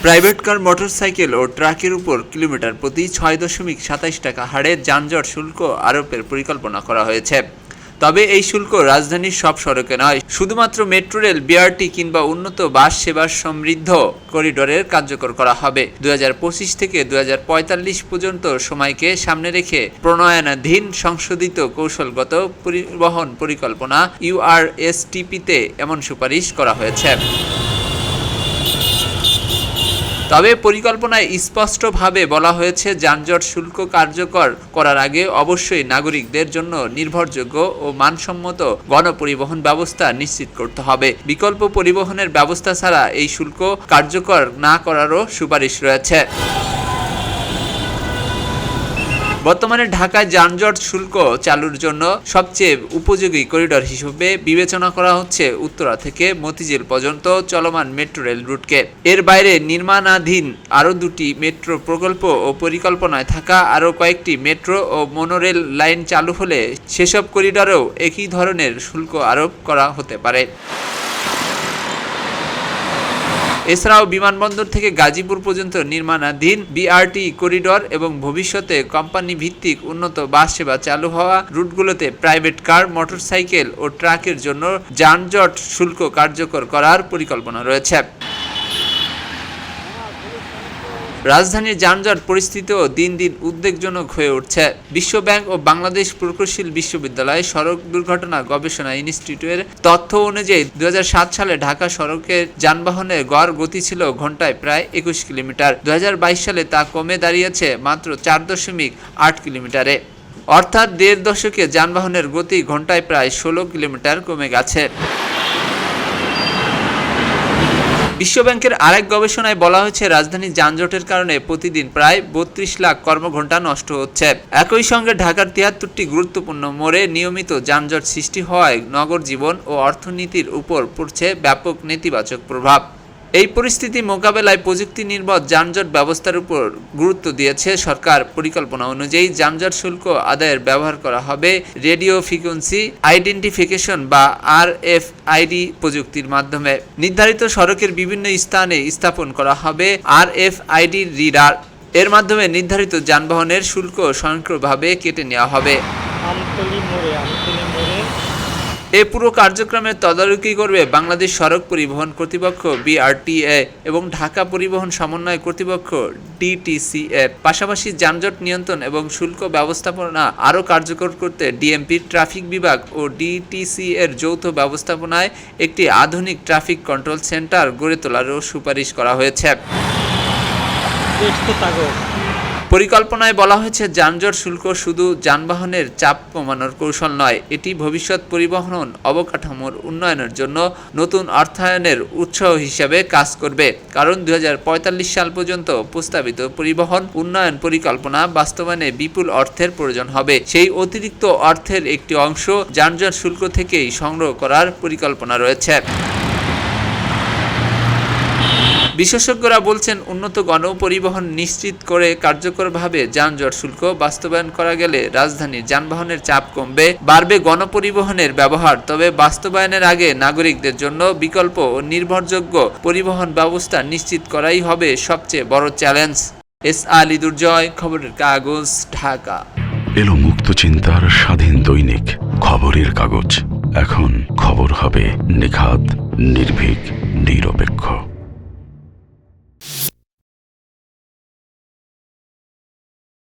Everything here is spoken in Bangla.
প্রাইভেট কার, মোটরসাইকেল ও ট্রাকের উপর কিলোমিটার প্রতি ৬.২৭ টাকা হারে যানজট শুল্ক আরোপের পরিকল্পনা করা হয়েছে। তবে এই শুল্ক রাজধানীর সব সড়কে নয়, শুধুমাত্র মেট্রো রেল, বিআরটি কিংবা উন্নত বাস সেবা সমৃদ্ধ করিডোরের কার্যকর করা হবে। ২০২৫ থেকে ২০৪৫ পর্যন্ত সময়কে সামনে রেখে প্রণয়নাধীন সংশোধিত কৌশলগত পরিবহন পরিকল্পনা ইউআরএসটিপিতে এমন সুপারিশ করা হয়েছে। তবে পরিকল্পনায় স্পষ্টভাবে বলা হয়েছে, যানজট শুল্ক কার্যকর করার আগে অবশ্যই নাগরিকদের জন্য নির্ভরযোগ্য ও মানসম্মত গণপরিবহন ব্যবস্থা নিশ্চিত করতে হবে। বিকল্প পরিবহনের ব্যবস্থা ছাড়া এই শুল্ক কার্যকর না করারও সুপারিশ রয়েছে। বর্তমানে ঢাকায় যানজট শুল্ক চালুর জন্য সবচেয়ে উপযোগী করিডোর হিসেবে বিবেচনা করা হচ্ছে উত্তরা থেকে মতিঝিল পর্যন্ত চলমান মেট্রো রেল রুটকে। এর বাইরে নির্মাণাধীন আরও দুটি মেট্রো প্রকল্প ও পরিকল্পনায় থাকা আরও কয়েকটি মেট্রো ও মনোরেল লাইন চালু হলে সেসব করিডোরেও একই ধরনের শুল্ক আরোপ করা হতে পারে। এছাড়াও বিমানবন্দর থেকে গাজীপুর পর্যন্ত নির্মাণাধীন বিআরটি করিডোর এবং ভবিষ্যতে কোম্পানি ভিত্তিক উন্নত বাস সেবা চালু হওয়া রুটগুলোতে প্রাইভেট কার, মোটরসাইকেল ও ট্রাকের জন্য যানজট শুল্ক কার্যকর করার পরিকল্পনা রয়েছে। রাজধানীর যানজট পরিস্থিতিও দিন দিন উদ্বেগজনক হয়ে উঠছে। বিশ্বব্যাংক ও বাংলাদেশ প্রকৌশল বিশ্ববিদ্যালয় সড়ক দুর্ঘটনা গবেষণা ইনস্টিটিউটের তথ্য অনুযায়ী ২০০৭ সালে ঢাকা সড়কের যানবাহনের গড় গতি ছিল ঘন্টায় প্রায় ২১ কিলোমিটার। ২০২২ সালে তা কমে দাঁড়িয়েছে মাত্র ৪.৮ কিলোমিটারে। অর্থাৎ দেড় দশকে যানবাহনের গতি ঘন্টায় প্রায় ১৬ কিলোমিটার কমে গেছে। বিশ্বব্যাংকের আরেক গবেষণায় বলা হয়েছে, রাজধানীর যানজটের কারণে প্রতিদিন প্রায় ৩২ লাখ কর্মঘণ্টা নষ্ট হচ্ছে। একই সঙ্গে ঢাকার ৭৩টি গুরুত্বপূর্ণ মোড়ে নিয়মিত যানজট সৃষ্টি হওয়ায় নগর জীবন ও অর্থনীতির উপর পড়ছে ব্যাপক নেতিবাচক প্রভাব। এই পরিস্থিতি মোকাবেলায় প্রযুক্তি নির্ভর যানজট ব্যবস্থার উপর গুরুত্ব দিয়েছে সরকার। পরিকল্পনা অনুযায়ী যানজট শুল্ক আদায়ের ব্যবহার করা হবে রেডিও ফ্রিকোয়েন্সি আইডেন্টিফিকেশন বা আরএফআইডি প্রযুক্তির মাধ্যমে। নির্ধারিত সড়কের বিভিন্ন স্থানে স্থাপন করা হবে আরএফআইডি রিডার। এর মাধ্যমে নির্ধারিত যানবাহনের শুল্ক স্বয়ংক্রিয়ভাবে কেটে নেওয়া হবে। এ পুরো কার্যক্রমের তদারকি করবে বাংলাদেশ সড়ক পরিবহন কর্তৃপক্ষ বিআরটিএ এবং ঢাকা পরিবহন সমন্বয় কর্তৃপক্ষ ডিটিসিএ। পাশাপাশি যানজট নিয়ন্ত্রণ এবং শুল্ক ব্যবস্থাপনা আরও কার্যকর করতে ডিএমপির ট্রাফিক বিভাগ ও ডিটিসি এর যৌথ ব্যবস্থাপনায় একটি আধুনিক ট্রাফিক কন্ট্রোল সেন্টার গড়ে তোলারও সুপারিশ করা হয়েছে। পরিকল্পনায় বলা হয়েছে, যানজট শুল্ক শুধু যানবাহনের চাপ কমানোর কৌশল নয়, এটি ভবিষ্যৎ পরিবহন অবকাঠামোর উন্নয়নের জন্য নতুন অর্থায়নের উৎস হিসেবে কাজ করবে। কারণ ২০৪৫ সাল পর্যন্ত প্রস্তাবিত পরিবহন উন্নয়ন পরিকল্পনা বাস্তবায়নে বিপুল অর্থের প্রয়োজন হবে। সেই অতিরিক্ত অর্থের একটি অংশ যানজট শুল্ক থেকেই সংগ্রহ করার পরিকল্পনা রয়েছে। বিশেষজ্ঞরা বলছেন, উন্নত গণপরিবহন নিশ্চিত করে কার্যকরভাবে যানজট শুল্ক বাস্তবায়ন করা গেলে রাজধানীর যানবাহনের চাপ কমবে, বাড়বে গণপরিবহনের ব্যবহার। তবে বাস্তবায়নের আগে নাগরিকদের জন্য বিকল্প ও নির্ভরযোগ্য পরিবহন ব্যবস্থা নিশ্চিত করাই হবে সবচেয়ে বড় চ্যালেঞ্জ। আলী দুর্জয়, খবরের কাগজ, ঢাকা। এলো মুক্ত চিন্তার স্বাধীন দৈনিক খবরের কাগজ। এখন খবর হবে নিখাত, নির্ভীক, নিরব।